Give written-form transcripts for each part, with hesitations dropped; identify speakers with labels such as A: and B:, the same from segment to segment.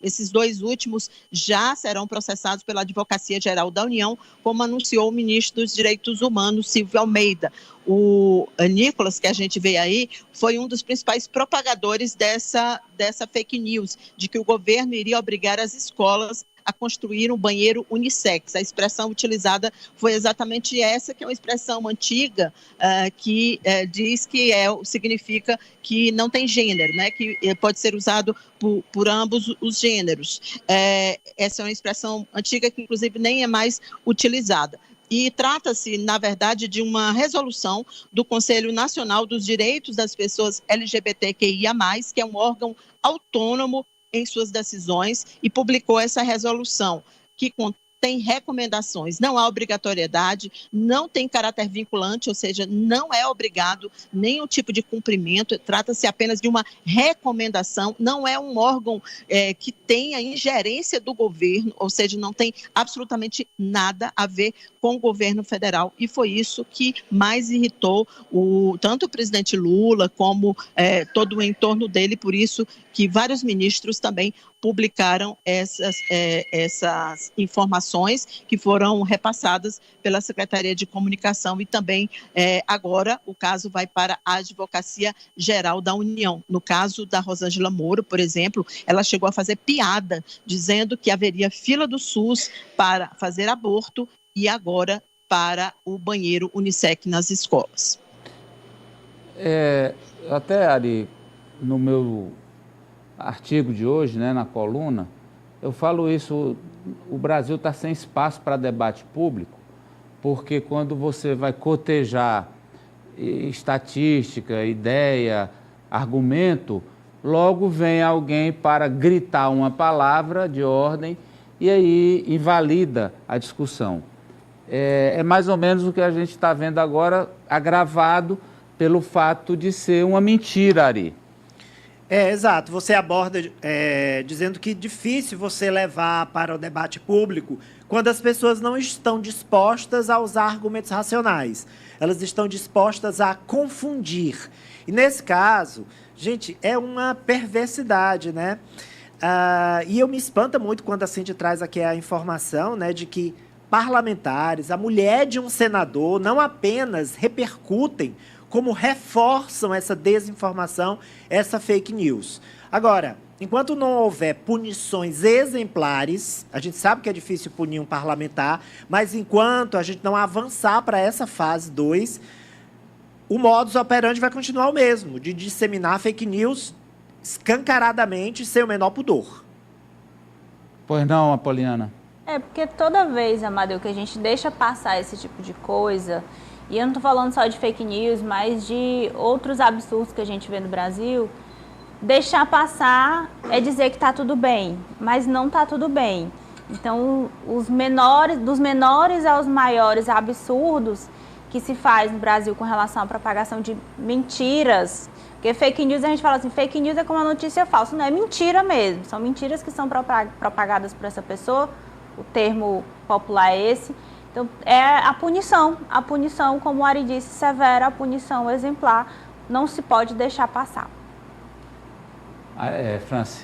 A: Esses dois últimos já serão processados pela Advocacia Geral da União, como anunciou o ministro dos Direitos Humanos, Silvio Almeida. O Nicolas, que a gente vê aí, foi um dos principais propagadores dessa fake news, de que o governo iria obrigar as escolas a construir um banheiro unissex. A expressão utilizada foi exatamente essa, que é uma expressão antiga, que diz que significa que não tem gênero, né? Que pode ser usado por ambos os gêneros. Essa é uma expressão antiga que, inclusive, nem é mais utilizada. E trata-se, na verdade, de uma resolução do Conselho Nacional dos Direitos das Pessoas LGBTQIA+, que é um órgão autônomo em suas decisões, e publicou essa resolução, que contém recomendações. Não há obrigatoriedade, não tem caráter vinculante, ou seja, não é obrigado nenhum tipo de cumprimento, trata-se apenas de uma recomendação, não é um órgão que tenha ingerência do governo, ou seja, não tem absolutamente nada a ver com o governo federal, e foi isso que mais irritou tanto o presidente Lula como todo o entorno dele, por isso que vários ministros também publicaram essas informações que foram repassadas pela Secretaria de Comunicação, e também agora o caso vai para a Advocacia Geral da União. No caso da Rosângela Moro, por exemplo, ela chegou a fazer piada dizendo que haveria fila do SUS para fazer aborto e agora para o banheiro unissex nas escolas.
B: Até, Ari, no meu artigo de hoje, né, na coluna, eu falo isso: o Brasil está sem espaço para debate público, porque quando você vai cotejar estatística, ideia, argumento, logo vem alguém para gritar uma palavra de ordem e aí invalida a discussão. É mais ou menos o que a gente está vendo agora, agravado pelo fato de ser uma mentira, Ari.
C: Exato. Você aborda dizendo que é difícil você levar para o debate público quando as pessoas não estão dispostas a usar argumentos racionais. Elas estão dispostas a confundir. E, nesse caso, gente, é uma perversidade, né? E eu me espanta muito quando a Cindy traz aqui a informação, né, de que parlamentares, a mulher de um senador, não apenas repercutem, como reforçam essa desinformação, essa fake news. Agora, enquanto não houver punições exemplares, a gente sabe que é difícil punir um parlamentar, mas enquanto a gente não avançar para essa fase 2, o modus operandi vai continuar o mesmo, de disseminar fake news escancaradamente, sem o menor pudor.
B: Pois não, Apoliana?
D: Porque toda vez, Amadeu, que a gente deixa passar esse tipo de coisa, e eu não estou falando só de fake news, mas de outros absurdos que a gente vê no Brasil, deixar passar é dizer que está tudo bem, mas não está tudo bem. Então, dos menores aos maiores absurdos que se faz no Brasil com relação à propagação de mentiras, porque fake news, a gente fala assim, fake news é como uma notícia falsa, não é mentira mesmo, são mentiras que são propagadas por essa pessoa, o termo popular é esse. Então, é a punição, como o Ari disse, severa, a punição exemplar, não se pode deixar passar.
B: Franci.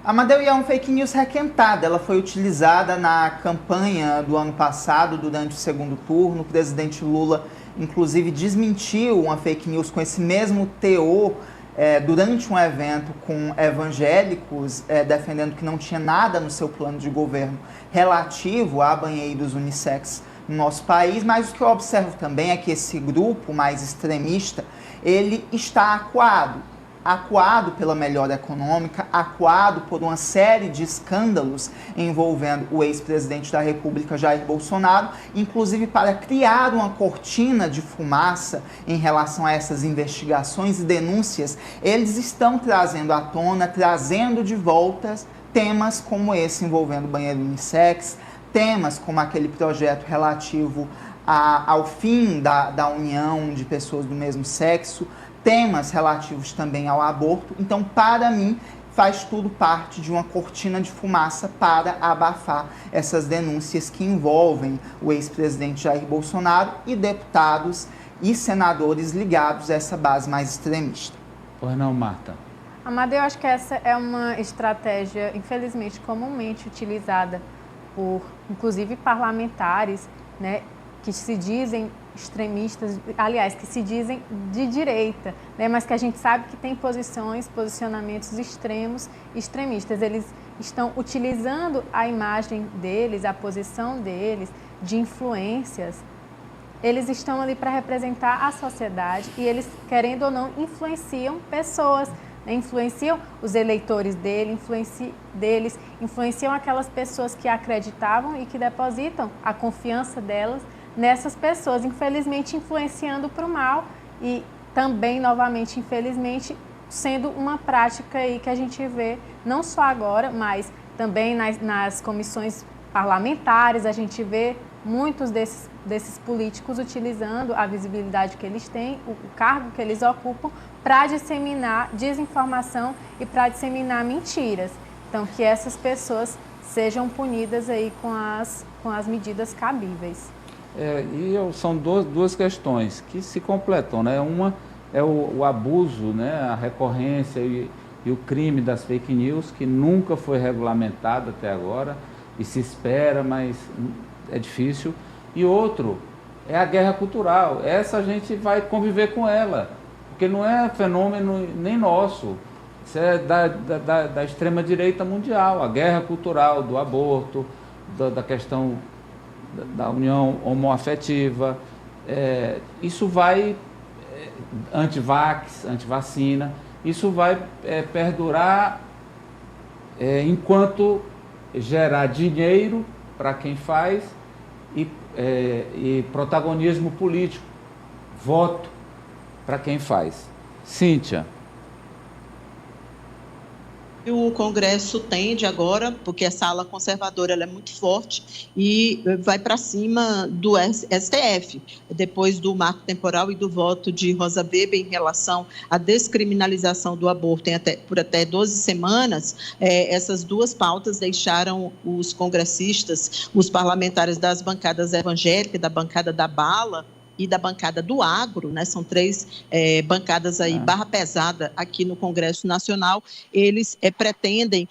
E: Amadeu, é uma fake news requentada. Ela foi utilizada na campanha do ano passado, durante o segundo turno. O presidente Lula, inclusive, desmentiu uma fake news com esse mesmo teor durante um evento com evangélicos, defendendo que não tinha nada no seu plano de governo relativo a banheiros unissex no nosso país. Mas o que eu observo também é que esse grupo mais extremista, ele está acuado pela melhora econômica, acuado por uma série de escândalos envolvendo o ex-presidente da República, Jair Bolsonaro, inclusive para criar uma cortina de fumaça em relação a essas investigações e denúncias. Eles estão trazendo à tona, trazendo de volta temas como esse envolvendo banheiro unissex, temas como aquele projeto relativo ao fim da união de pessoas do mesmo sexo, temas relativos também ao aborto. Então, para mim, faz tudo parte de uma cortina de fumaça para abafar essas denúncias que envolvem o ex-presidente Jair Bolsonaro e deputados e senadores ligados a essa base mais extremista.
B: Pois não, Marta?
F: Amadeu, eu acho que essa é uma estratégia, infelizmente, comumente utilizada por, inclusive, parlamentares, né, que se dizem extremistas, aliás, que se dizem de direita, né, mas que a gente sabe que tem posicionamentos extremistas. Eles estão utilizando a imagem deles, a posição deles, de influências. Eles estão ali para representar a sociedade e eles, querendo ou não, influenciam pessoas, né? Influenciam os eleitores deles, influenciam aquelas pessoas que acreditavam e que depositam a confiança delas nessas pessoas, infelizmente influenciando para o mal e também, novamente, infelizmente, sendo uma prática aí que a gente vê não só agora, mas também nas comissões parlamentares, a gente vê muitos desses políticos utilizando a visibilidade que eles têm, o cargo que eles ocupam, para disseminar desinformação e para disseminar mentiras. Então, que essas pessoas sejam punidas aí com as medidas cabíveis.
B: São duas questões que se completam, né? Uma é o abuso, né? A recorrência e o crime das fake news, que nunca foi regulamentado até agora e se espera, mas é difícil. E outro é a guerra cultural. Essa a gente vai conviver com ela, porque não é fenômeno nem nosso. Isso é da extrema-direita mundial, a guerra cultural do aborto, da questão da união homoafetiva. Isso vai, anti-vax, anti-vacina, isso vai perdurar enquanto gerar dinheiro para quem faz e protagonismo político, voto para quem faz. Cíntia.
A: O Congresso tende agora, porque essa ala conservadora ela é muito forte, e vai para cima do STF, depois do marco temporal e do voto de Rosa Weber em relação à descriminalização do aborto por até 12 semanas. Essas duas pautas deixaram os congressistas, os parlamentares das bancadas evangélicas, da bancada da bala e da bancada do agro, né? São três bancadas aí, barra pesada aqui no Congresso Nacional. Eles pretendem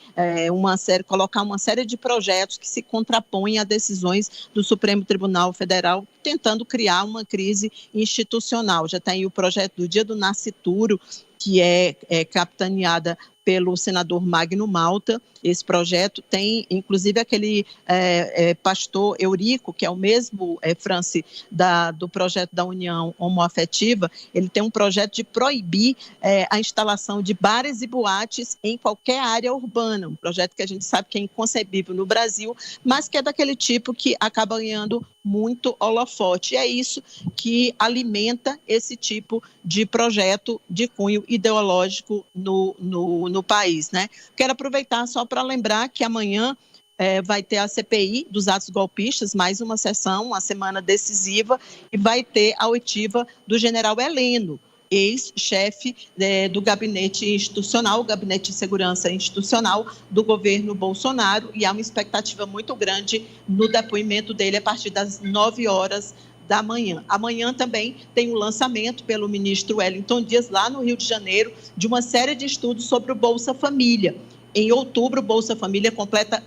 A: colocar uma série de projetos que se contrapõem a decisões do Supremo Tribunal Federal, tentando criar uma crise institucional. Já tem o projeto do Dia do Nascituro, que é capitaneada pelo senador Magno Malta. Esse projeto tem, inclusive, aquele pastor Eurico, que é o mesmo, Franci, do projeto da União Homoafetiva. Ele tem um projeto de proibir a instalação de bares e boates em qualquer área urbana, um projeto que a gente sabe que é inconcebível no Brasil, mas que é daquele tipo que acaba ganhando muito holofote. E é isso que alimenta esse tipo de projeto de cunho ideológico no país, né? Quero aproveitar só para lembrar que amanhã vai ter a CPI dos atos golpistas, mais uma sessão, uma semana decisiva, e vai ter a oitiva do general Heleno, ex-chefe do gabinete institucional, o gabinete de segurança institucional do governo Bolsonaro, e há uma expectativa muito grande no depoimento dele a partir das 9 horas da manhã. Amanhã também tem um lançamento pelo ministro Wellington Dias, lá no Rio de Janeiro, de uma série de estudos sobre o Bolsa Família. Em outubro, o Bolsa Família completa